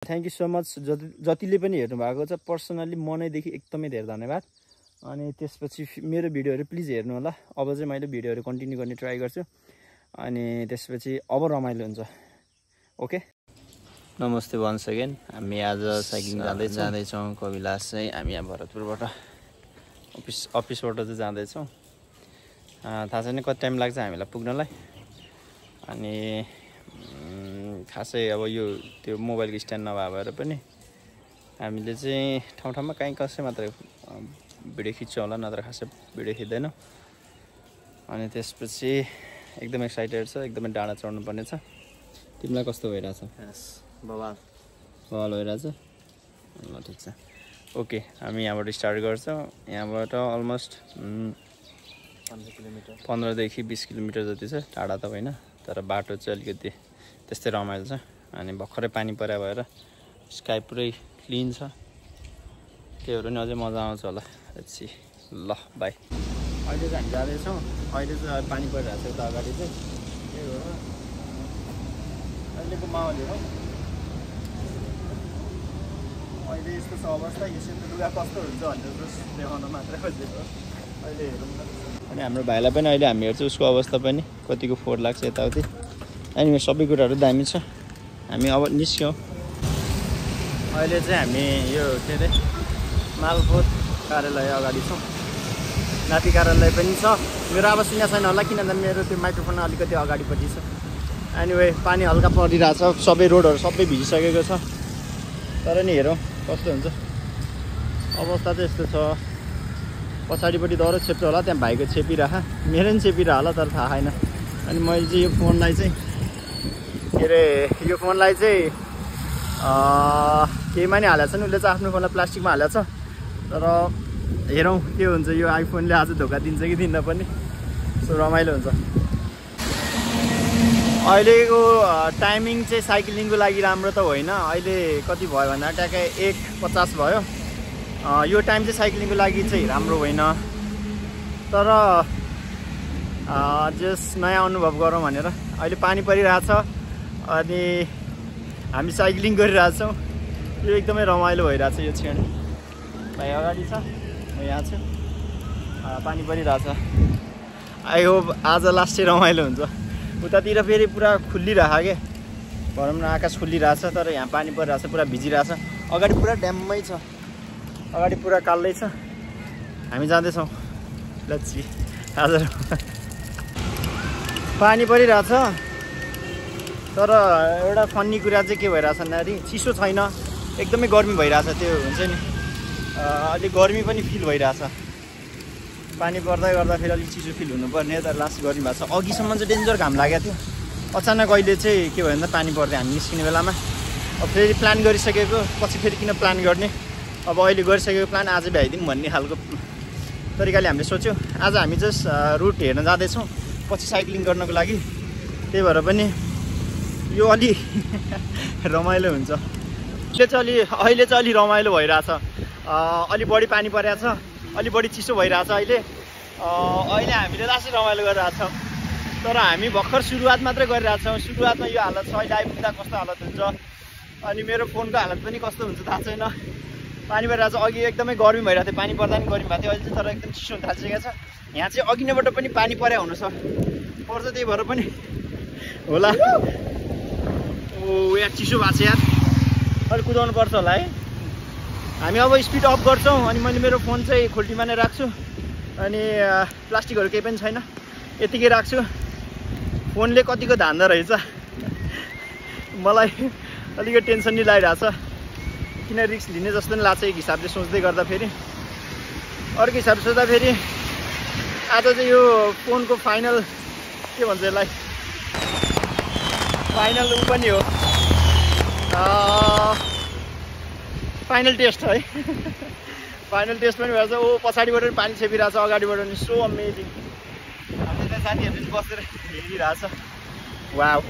Thank you so much जतिले पनि हेर्नु भएको छ पर्सनली मनैदेखि एकदमै धेरै धन्यवाद। अनि त्यसपछि मेरो भिडियोहरू प्लिज हेर्नु होला। अब चाहिँ मैले भिडियोहरू कन्टिन्यू गर्ने ट्राई गर्छु अनि त्यसपछि अब रमाइलो हुन्छ। ओके नमस्ते वन्स अगेन। हामी आज साइक्लिङ जाँदैछौँ कविलास चाहिँ। हामी यहाँ भरतपुरबाट अफिसबाट चाहिँ जाँदैछौँ। थाहा छैन कति टाइम लाग्छ हामीलाई पुग्नलाई। अनि खासै अब यो त्यो मोबाइलको स्ट्यान्ड नभएर पनि हामीले चाहिँ ठाउँ ठाउँमा कहीँ कसै मात्र भिडियो खिच्छौँ होला, नत्र खासै भिडियो खिच्दैनौँ। अनि त्यसपछि एकदम एक्साइटेड छ, एकदमै डाँडा चढ्नु पर्ने छ। तिमीलाई कस्तो भइरहेछ? बवाल भइरहेछ? ल ठिक छ। ओके हामी यहाँबाट स्टार्ट गर्छौँ। यहाँबाट अलमोस्ट 15 देखि 20 किलोमिटर जति छ। टाढा त होइन तर बाटो चाहिँ अलिकति त्यस्तै रमाइलो छ। अनि भर्खरै पानी परे भएर स्काई पुरै क्लिन छ। त्यही भएर नि अझै मजा आउँछ होला। छि ल बाई। अहिले चाहिँ हामी जाँदैछौँ। अहिले चाहिँ पानी परिरहेको छ उता अगाडि चाहिँ। त्यही भएर अहिलेको माहौल हो। अहिले यस्तो छ अवस्था। यसरी लुगा कस्तो हुन्छ भनेर जस्ट देखाउन मात्रै खोजेको। अहिले हेरौँ न। अनि हाम्रो भाइलाई पनि अहिले हामी हेर्छौँ उसको अवस्था पनि कतिको फोहोर लाग्छ यताउति। अनि सबै कुराहरू दामी छ। हामी अब निस्क्यौँ। अहिले चाहिँ हामी यो के अरे मालपोत कार्यालय अगाडि छौँ। नापी कार्यालय पनि छ। मेरो आवाज सुन्न छैन होला किनभने मेरो त्यो माइक्रोफोन अलिकति अगाडिपट्टि छ। एनिवे पानी हल्का परिरहेछ। सबै रोडहरू सबै भिजिसकेको छ। तर नि हेरौँ कस्तो हुन्छ। अवस्था चाहिँ यस्तो छ। पछाडिपट्टि दह्रो छेप्छ होला, त्यहाँ भाइको छेपिरह, मेरो पनि छेपिरह होला तर थाहा छैन। अनि मैले चाहिँ यो फोनलाई चाहिँ के अरे यो फोनलाई चाहिँ केहीमा नि हालेको छ नि। उसले चाहिँ आफ्नो फोनलाई प्लास्टिकमा हालेको छ। तर हेरौँ के हुन्छ। यो आइफोनले आज धोका दिन्छ कि दिन्न पनि। सो रमाइलो हुन्छ। अहिलेको टाइमिङ चाहिँ साइक्लिङको लागि राम्रो त होइन। अहिले कति भयो भन्दा ट्याक्कै 1:50 भयो। यो टाइम चाहिँ साइक्लिङको लागि चाहिँ राम्रो होइन। तर जस नयाँ अनुभव गरौँ भनेर अहिले पानी परिरहेछ अनि हामी साइक्लिङ गरिरहेछौँ। यो एकदमै रमाइलो भइरहेछ यो क्षण। भाइ अगाडि छ, म यहाँ छु। पानी परिरहेछ। आई होप आज लास्ट चाहिँ रमाइलो हुन्छ। उतातिर फेरि पुरा खुल्लिरहेछ के भनौँ न, आकाश खुल्लिरहेछ। तर यहाँ पानी परिरहेछ, पुरा भिजिरहेछ। अगाडि पुरा ड्याममै छ, अगाडि पुरा कालै छ। हामी जाँदैछौँ। लच्छी आज पानी परिरहेछ। तर एउटा फन्नी कुरा चाहिँ के भइरहेछ भन्दाखेरि चिसो छैन, एकदमै गर्मी भइरहेछ। त्यो हुन्छ नि अलिक गर्मी पनि फिल भइरहेछ। पानी पर्दै गर्दा फेरि अलिक चिसो फिल हुनुपर्ने तर लास्ट गर्मी भएको छ। अघिसम्म चाहिँ डेन्जर घाम लागेको थियो। अचानक अहिले चाहिँ के भयो भन्दा पानी पर्दै हामी निस्किने बेलामा अब फेरि प्लान गरिसकेको, पछि फेरि किन प्लान गर्ने। अब अहिले गरिसकेको प्लान आज भ्याइदिउँ भन्ने खालको तरिकाले हामीले सोच्यौँ। आज हामी जस्ट रुट हेर्न जाँदैछौँ पछि साइक्लिङ गर्नको लागि। त्यही भएर पनि यो अलि रमाइलो हुन्छ। अहिले चाहिँ अलि रमाइलो भइरहेछ। अलि बढी पानी परेको छ, अलि बढी चिसो भइरहेछ। अहिले हामीले लास्टै रमाइलो गरिरहेछौँ। तर हामी भर्खर सुरुवात मात्रै गरिरहेछौँ। सुरुवातमा यो हालत छ। अहिले आइपुग्दा कस्तो हालत हुन्छ अनि मेरो फोनको हालत पनि कस्तो हुन्छ थाहा छैन। पानी परिरहेछ। अघि एकदमै गर्मी भइरहेको थियो, पानी पर्दा पनि गर्मी भएको थियो। अहिले चाहिँ तर एकदम चिसो हुन थालिसकेको छ। यहाँ चाहिँ अघि नैबाट पनि पानी परे पर्छ, त्यही भएर पनि होला। ओ यहाँ चिसो भएको छ यार। अलिक कुदाउनु पर्छ होला है। हामी अब स्पिड अफ गर्छौँ। अनि मैले मेरो फोन चाहिँ खोल्टीमा नै राख्छु। अनि प्लास्टिकहरू केही पनि छैन, यतिकै राख्छु। फोनले कतिको धान्दो रहेछ। मलाई अलिकति टेन्सन नि लागिरहेछ। किन रिस्क लिने जस्तो पनि लाग्छ एक हिसाबले सोच्दै गर्दा। फेरि अर्को हिसाबले सोच्दा फेरि आज चाहिँ यो फोनको फाइनल के भन्छ यसलाई, फाइनल ऊ पनि हो, फाइनल टेस्ट है। फाइनल टेस्ट पनि भएछ। ओ पछाडिबाट पनि पानी छेपिरहेछ, अगाडिबाट पनि। So amazing. हाम्रो त्यहाँ साथीहरूले चाहिँ बसेर हेरिरहेछ। वाउ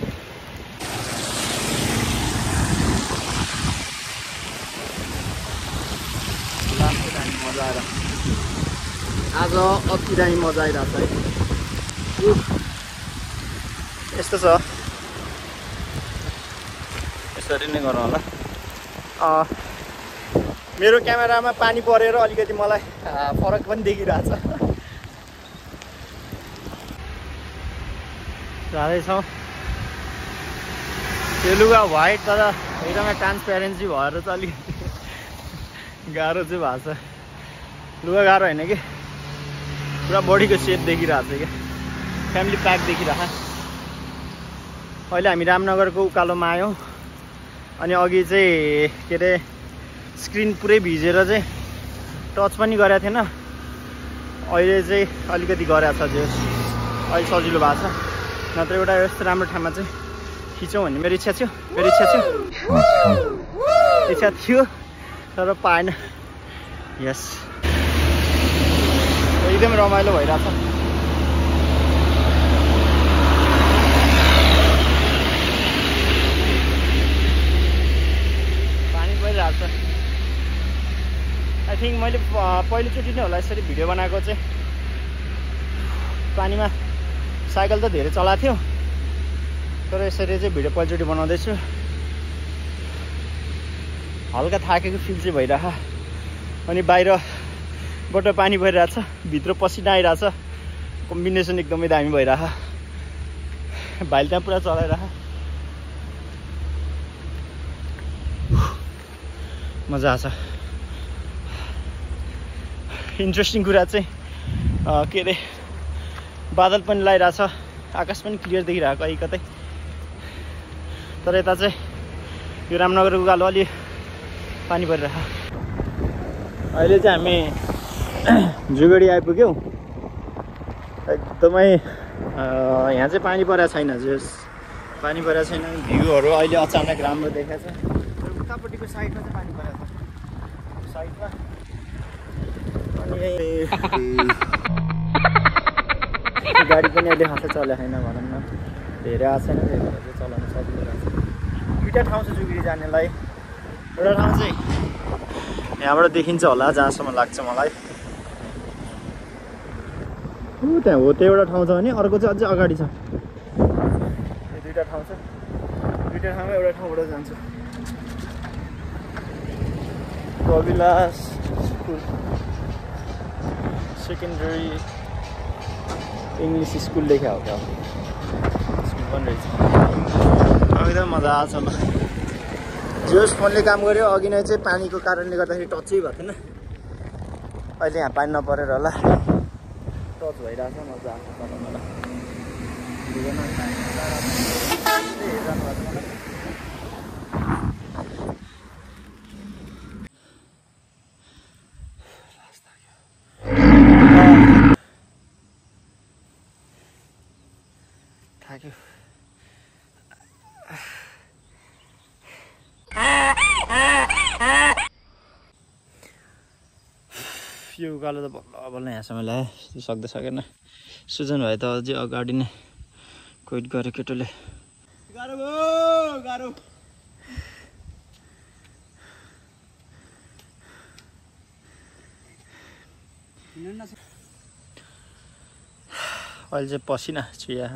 मजा आएर आज अति दामी मजा आइरहेछ है। यस्तो छ, यसरी नै गरौँ होला। मेरो क्यामेरामा पानी परेर अलिकति मलाई फरक पनि देखिरहेछ। जाँदैछौँ। त्यो लुगा व्हाइट तर एकदमै ट्रान्सप्यारेन्सी भएर चाहिँ अलिकति गाह्रो चाहिँ भएको छ। लुगा गाह्रो होइन कि पुरा बडीको सेप देखिरहेको छ क्या, फ्यामिली प्याक देखिरहेको। अहिले हामी रामनगरको उकालोमा आयौँ अनि अघि चाहिँ के अरे स्क्रिन पुरै भिजेर चाहिँ टच पनि गरेको थिएन, अहिले चाहिँ अलिकति गरेको छ। जो अहिले सजिलो भएको छ, नत्र एउटा यस्तो राम्रो ठाउँमा चाहिँ खिचौँ भन्ने मेरो इच्छा थियो। इच्छा थियो तर पाएन। यस, एकदम रमाइलो भइरहेछ। पानी परिरहेछ। आई थिङ्क मैले पहिलोचोटि नै होला यसरी भिडियो बनाएको चाहिँ। पानीमा साइकल त धेरै चलाएको थियो तर यसरी चाहिँ भिडियो पहिलोचोटि बनाउँदैछु। हल्का थाकेको फिल चाहिँ भइरहेछ अनि बाहिरबाट पानी भइरहेछ, भित्र पसिना आइरहेछ। कम्बिनेसन एकदमै दामी भइरहेछ। भाइले त्यहाँ पुरा चलाइरहेछ। मजा आछ। इन्ट्रेस्टिङ कुरा चाहिँ के अरे बादल पनि लगाइरहेछ, आकाश पनि क्लियर देखिरहेको कहीँ कतै। तर यता चाहिँ यो रामनगरको उकालो अलि पानी परिरहेछ। अहिले चाहिँ हामी जुगडी आइपुग्यौँ। एकदमै यहाँ चाहिँ पानी परेको छैन, जस पानी परेको छैन। भ्यूहरू अहिले अचानक राम्रो देखाएको छ। उतापट्टिको साइडमा चाहिँ पानी परेको छ, साइडमा। अनि गाडी पनि अहिले खासै चलेको छैन भनौँ न, धेरै आएको छैन, त्यही भएर चाहिँ चलाउनु सजिलो लाग्छ। दुईवटा ठाउँ छ जुगडी जानेलाई। एउटा ठाउँ चाहिँ यहाँबाट देखिन्छ होला जहाँसम्म लाग्छ मलाई। त्यहाँ हो त्यो एउटा ठाउँ छ भने अर्को चाहिँ अझै अगाडि छ। यो दुईवटा ठाउँ छ, दुईवटा ठाउँमा एउटा ठाउँबाट जान्छु। Kabilas school secondary English school लेख्या हो क्या, स्कुल पनि रहेछ। एकदम मजा आएको छ। ल जोस् फोनले काम गर्यो। अघि नै चाहिँ पानीको कारणले गर्दाखेरि टचै भएको थिएन। अहिले यहाँ पानी नपरेर होला टच भइरहेछ। मजा आएको छ मलाई। थाक्यो। यो उकालो त बल्ल बल्ल यहाँसम्म ल्यायो, त्यो सक्दै सकेन। सुजन भए त अझै अगाडि नै क्विट गर्यो केटोले। गाह्रो भयो गाह्रो। अहिले चाहिँ पसिना छुया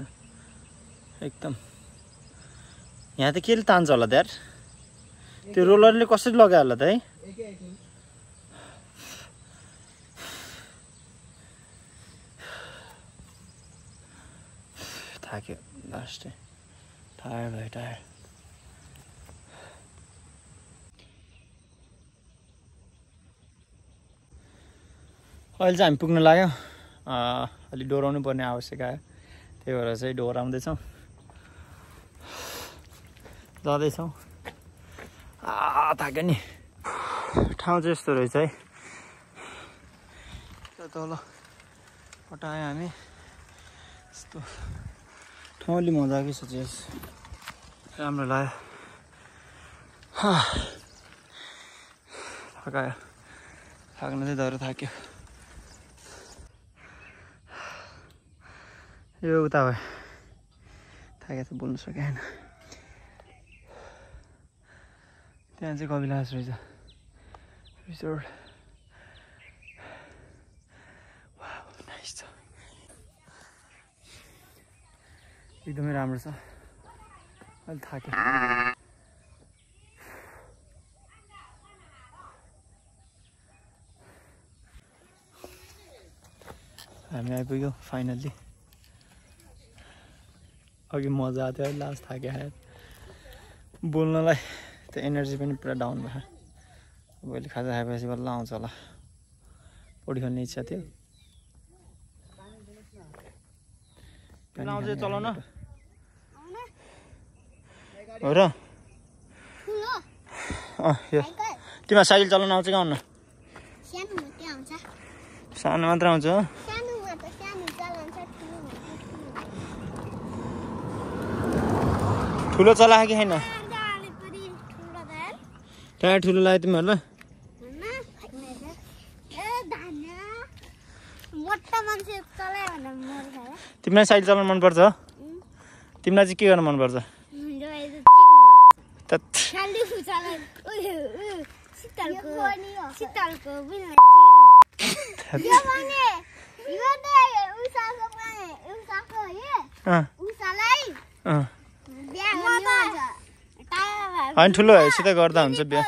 एकदम। यहाँ त केले तान्छ होला त यार, त्यो रोलरले कसरी लगायो होला त है। थाक्यो लास्ट, टायर भयो टायर। अहिले चाहिँ हामी पुग्न लाग्यो। अलि डोराउनु पर्ने आवश्यक आयो, त्यही भएर चाहिँ डोराउँदैछौँ, जाँदैछौँ। थाक्यो नि। ठाउँ चाहिँ यस्तो रहेछ है। तल हटायो हामी। यस्तो ठाउँ अलि मजाकै छ, चाहिँ राम्रो लाग्यो। थकायो, थाक्न चाहिँ डह्रो थाक्यो। यो उता भयो, थाकेको त बोल्नु सकेन। त्यहाँ चाहिँ कविलास रहेछ रिसोर्ट। वाउ नाइस छ, एकदमै राम्रो छ। अहिले थाक्यो। हामी आइपुग्यो फाइनल्ली अघि मजा आएको थियो लास्ट थाक्यो यार बोल्नलाई त्यो एनर्जी पनि पुरा डाउन भयो अब अहिले खाजा खाएपछि बल्ल आउँछ होला पौडी खेल्ने इच्छा थियो आउँछ चलाउ न हो र यो तिमीलाई साइकल चलाउन आउँछ कि आउन सानो मात्र आउँछ ठुलो चलाएको कि छैन टायर ठुलो लाग्यो तिमीहरूलाई तिमीलाई साइकल चलाउनु मनपर्छ तिमीलाई चाहिँ के गर्न मनपर्छ होइन ठुलो भएपछि त गर्दा हुन्छ बिहा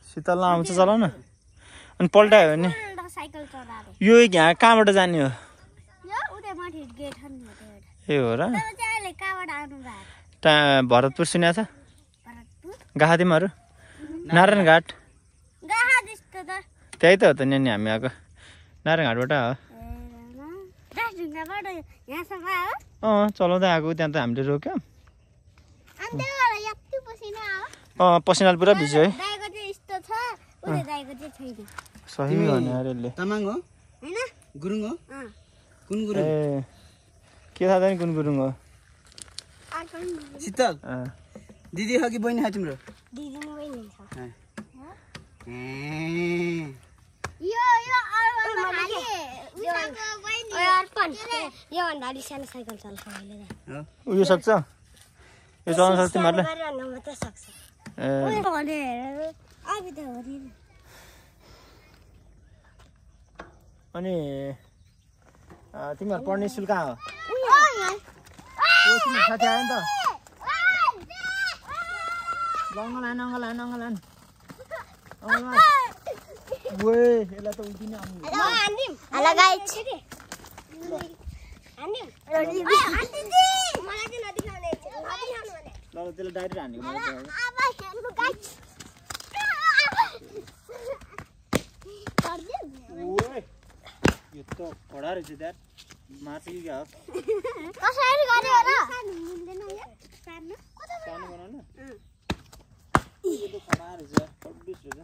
शीतललाई आउँछ चलाउन अनि पल्टायो भने यो यहाँ कहाँबाट जाने हो ए हो र भरतपुर सुनेको छ गाहा तिमीहरू नारायण घाट त्यही त हो त नि हामी आएको नारायण घाटबाट हो चलाउँदै आएको त्यहाँ त हामीले रोक्यौँ पसिनाले पुरा भिज्यो है सही भने अरे तामाङ हो गुरुङ हो कुन गुरुङ ए के थाहा छैन कुन गुरुङ हो शीतल दिदी हो कि बहिनी हो तिम्रो दिदी नि बहिनी छ उयो सक्छ यो चलाउन सक्छ तिमीहरूले अनि तिमीहरू पढ्ने स्कुल कहाँ हो साथी आयो नि त अङ्गलान यसलाई त उल्टिने त्यसलाई डाइरेक्ट हानेको यो त कडा रहेछ त्यार मार्छ कि क्या हो सानो बनाउनु यो त कडा रहेछ छब्बिस रहेछ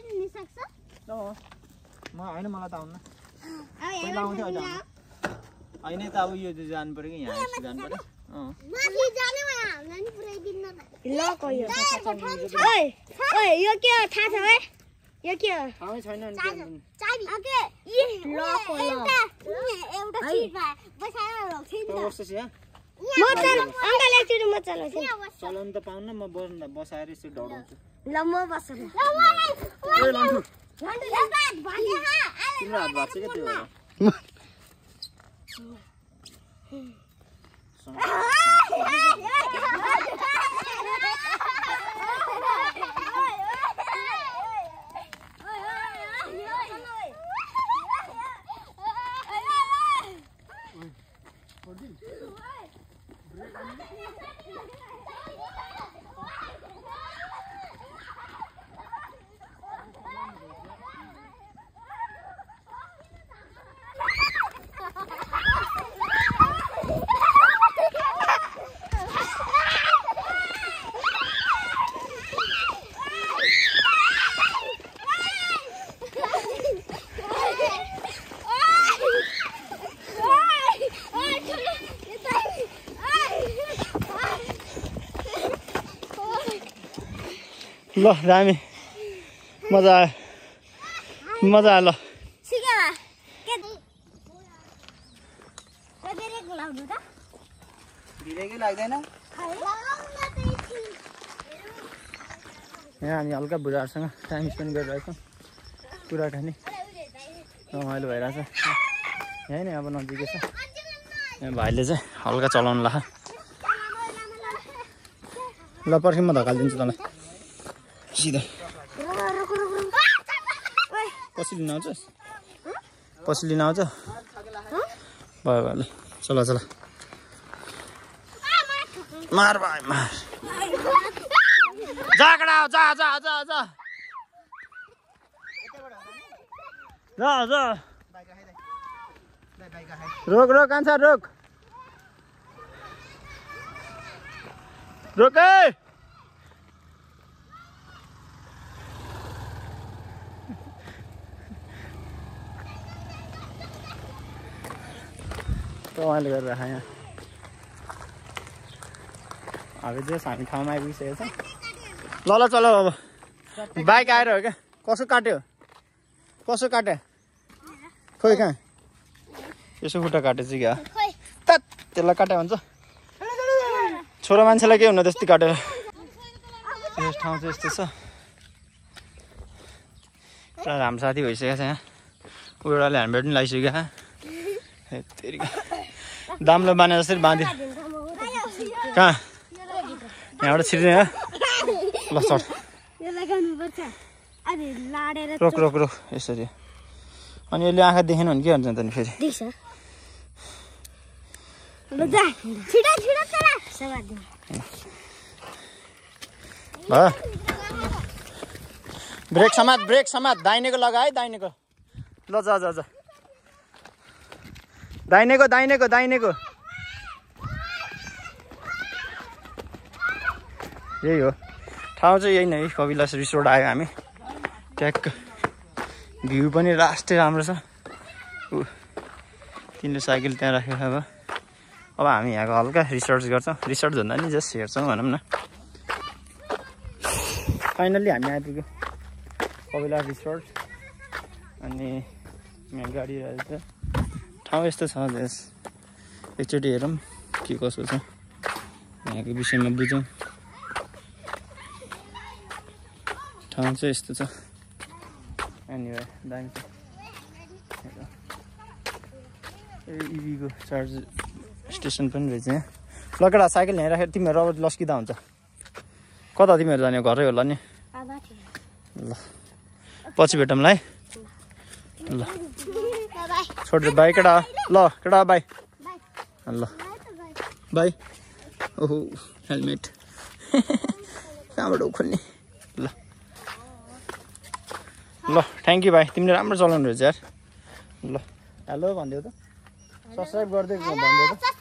नि त म होइन मलाई त आउनु पहिला आउँथ्यो अहिले होइन त अब यो जानु पऱ्यो कि यहाँ जानु पऱ्यो यो के थाहा छ है यो के हो छैन चलाउनु त पाउन म बसाएर यसो डढाउँछु ल म बस्छु तिम्रो हात भएको छ क्या त्यो ल दामी मजा आयो ल यहाँ हामी हल्का बुढाहरूसँग टाइम स्पेन्ड गरिरहेछौँ कुराकानी रमाइलो भइरहेछ यहीँ नै अब नजिकै छ यहाँ भाइले चाहिँ हल्का चलाउनु ला ल पर्खि म धकालिदिन्छु तँलाई सिधा पछि लिन आउँछस् पछि लिन आउँछ भयो भयो ल चल चल मार भाइ मार जा कडा जा जा जा जा जा जा रोक रोक कान्छा रोक रोक रमाइलो गरेर राख यहाँ अब जे हामी ठाउँमा आइपुगिसकेको छ ल ल चल अब बाइक आएर हो क्या कसो काट्यो कसो काट्यो खोइ कहाँ यसो खुट्टा काट्यो चाहिँ क्या त त्यसलाई काट्यो भन्छ छोरा मान्छेलाई के हुन त्यस्तै काटेर यो ठाउँ चाहिँ यस्तो छ पुरा हाम्रो साथी भइसकेको छ यहाँ उयोले ह्यान्डब्याग पनि लगाइसक्यो दामले बाने जसरी बाँध्यो कहाँ यहाँबाट छिर्ने हो ल चढ रोक रोक रोक यसरी अनि यसले आँखा देखेन भने के हुन्छ त नि फेरि ब्रेक समात दाहिनेको लगा है दाहिनेको ल जा जा जा दाहिनेको दाहिनेको दाहिनेको यही हो ठाउँ चाहिँ यही नै कविलास रिसोर्ट आयो हामी ट्याक्क भ्यू पनि लास्टै राम्रो छ तिमीले साइकल त्यहाँ राखेको अब हामी यहाँको हल्का रिसर्च गर्छौँ रिसर्च भन्दा नि जस्ट हेर्छौँ भनौँ न फाइनल्ली हामी आइपुग्यो कविलास रिसोर्ट अनि यहाँ गाडी रहेछ ठाउँ यस्तो छ जस एकचोटि हेरौँ के कसो छ यहाँको विषयमा बुझौँ ठाउँ चाहिँ यस्तो छ अनि दामी छ इभीको चार्ज स्टेसन पनि रहेछ यहाँ लकेडा साइकल यहाँ राखेर तिमीहरू अब लस्किँदा हुन्छ कता तिमीहरू जाने घरै होला नि ल पछि भेटौँला है ल छोड्दै बाई केटा ल केटा बाई ल बाई ओहो हेलमेट कहाँबाट उखोल्ने ल ल थ्याङ्क यू भाइ तिमीले राम्रो चलाउनु रहेछ यार ल हेलो भनिदेऊ त सब्सक्राइब गरिदिएको भनिदेऊ त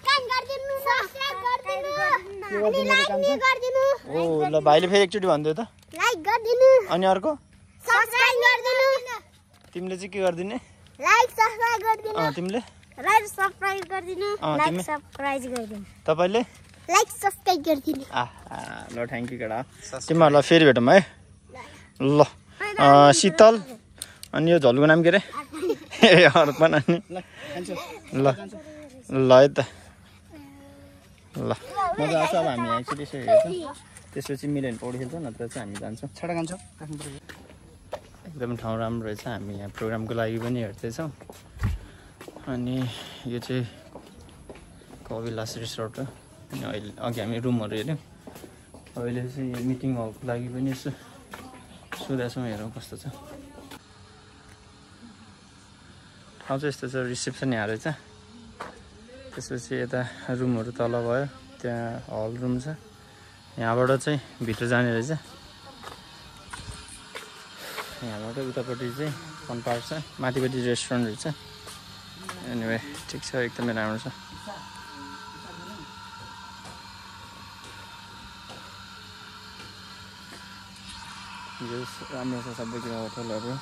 ओ ल भाइले फेरि एकचोटि भनिदेऊ त अनि अर्को तिमीले चाहिँ के गरिदिने तिमीले तपाईँले ल थ्याङ्क यू केटा तिमीहरूलाई फेरि भेटौँ है ल शीतल अनि यो झोलको नाम के अरे ए अर्पण अनि ल ल है त ल मजा आउँछ अब हामी एकचोटि यसो हेर्छौँ त्यसपछि मिलेन पौडी खेल्छौँ नत्र चाहिँ हामी जान्छौँ छाडा खान्छौँ एकदम ठाउँ राम्रो रहेछ हामी यहाँ प्रोग्रामको लागि पनि हेर्दैछौँ अनि यो चाहिँ कविलास रिसोर्ट हो अनि अहिले अघि हामी रुमहरू हेऱ्यौँ अहिले चाहिँ यो मिटिङ हलको लागि पनि यसो सोधेछौँ हेरौँ कस्तो छ ठाउँ चाहिँ यस्तो छ रिसेप्सन यहाँ रहेछ त्यसपछि यता रुमहरू तल भयो त्यहाँ हल रुम छ यहाँबाट चाहिँ भित्र जाने रहेछ यहाँबाट उतापट्टि चाहिँ फन पार्क छ माथिपट्टि रेस्टुरेन्ट रहेछ एनिवे ठिक छ एकदमै राम्रो छ राम्रो छ सबै कुरा होटलहरू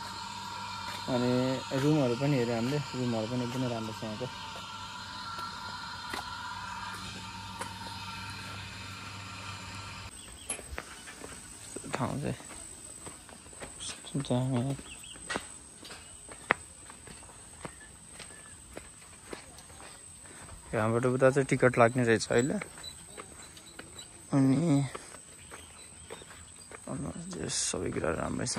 अनि रुमहरू पनि हेऱ्यो हामीले रुमहरू पनि एकदमै राम्रो छ यहाँको ठाउँ चाहिँ यहाँबाट उता चाहिँ टिकट लाग्ने रहेछ अहिले अनि सबै कुरा राम्रै छ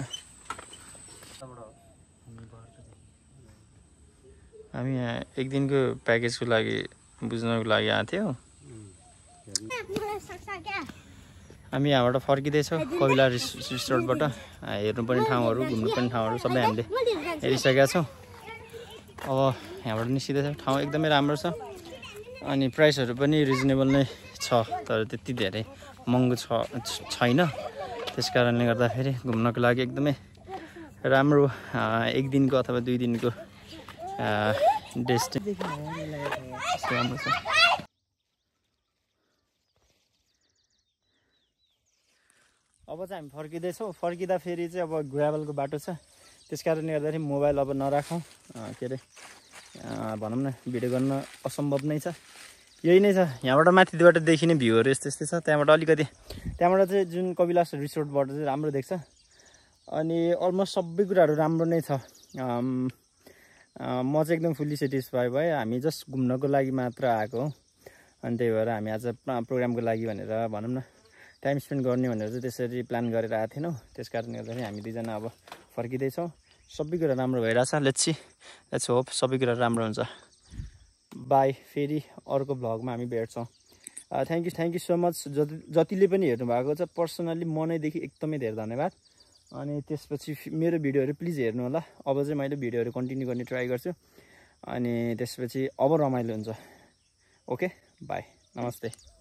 हामी यहाँ एक दिनको प्याकेजको लागि बुझ्नको लागि आएको थियौँ हामी यहाँबाट फर्किँदैछौँ कविला रिसोर्टबाट। हेर्नुपर्ने ठाउँहरू घुम्नुपर्ने ठाउँहरू सबै हामीले हेरिसकेका छौँ। अब यहाँबाट निस्किँदैछ। ठाउँ एकदमै राम्रो छ अनि प्राइसहरू पनि रिजनेबल नै छ, तर त्यति धेरै महँगो छैन। त्यस कारणले गर्दाखेरि घुम्नको लागि एकदमै राम्रो एक दिनको अथवा 2 दिनको डेस्टिनेसन राम्रो छ। अब चाहिँ हामी फर्किँदैछौँ। फर्किँदा फेरि चाहिँ अब ग्राभलको बाटो छ, त्यस कारणले गर्दाखेरि मोबाइल अब नराखौँ, के अरे भनौँ न भिडियो गर्न असम्भव नै छ। यही नै छ। यहाँबाट माथिबाट देखिने भ्यूहरू यस्तै छ। त्यहाँबाट अलिकति त्यहाँबाट चाहिँ जुन कविलास रिसोर्टबाट चाहिँ राम्रो देख्छ अनि अलमोस्ट सबै कुराहरू राम्रो नै छ। म चाहिँ एकदम फुल्ली सेटिस्फाई भएँ। हामी जस्ट घुम्नको लागि मात्र आएको हो अनि त्यही भएर हामी आज प्रोग्रामको लागि भनेर भनौँ न टाइम स्पेन्ड गर्ने भनेर चाहिँ त्यसरी प्लान गरेर आएको थिएनौँ। त्यस कारणले गर्दाखेरि हामी दुईजना अब फर्किँदैछौँ। सबै कुरा राम्रो भइरहेछ। लेट्स होप सबै कुरा राम्रो हुन्छ। बाई। फेरि अर्को भ्लगमा हामी भेट्छौँ। थ्याङ्क यू सो मच जतिले पनि हेर्नु भएको छ। पर्सनल्ली मनैदेखि एकदमै धेरै धन्यवाद। अनि त्यसपछि मेरो भिडियोहरू प्लिज हेर्नु होला। अब चाहिँ मैले भिडियोहरू कन्टिन्यू गर्ने ट्राई गर्छु अनि त्यसपछि अब रमाइलो हुन्छ। ओके बाई, नमस्ते।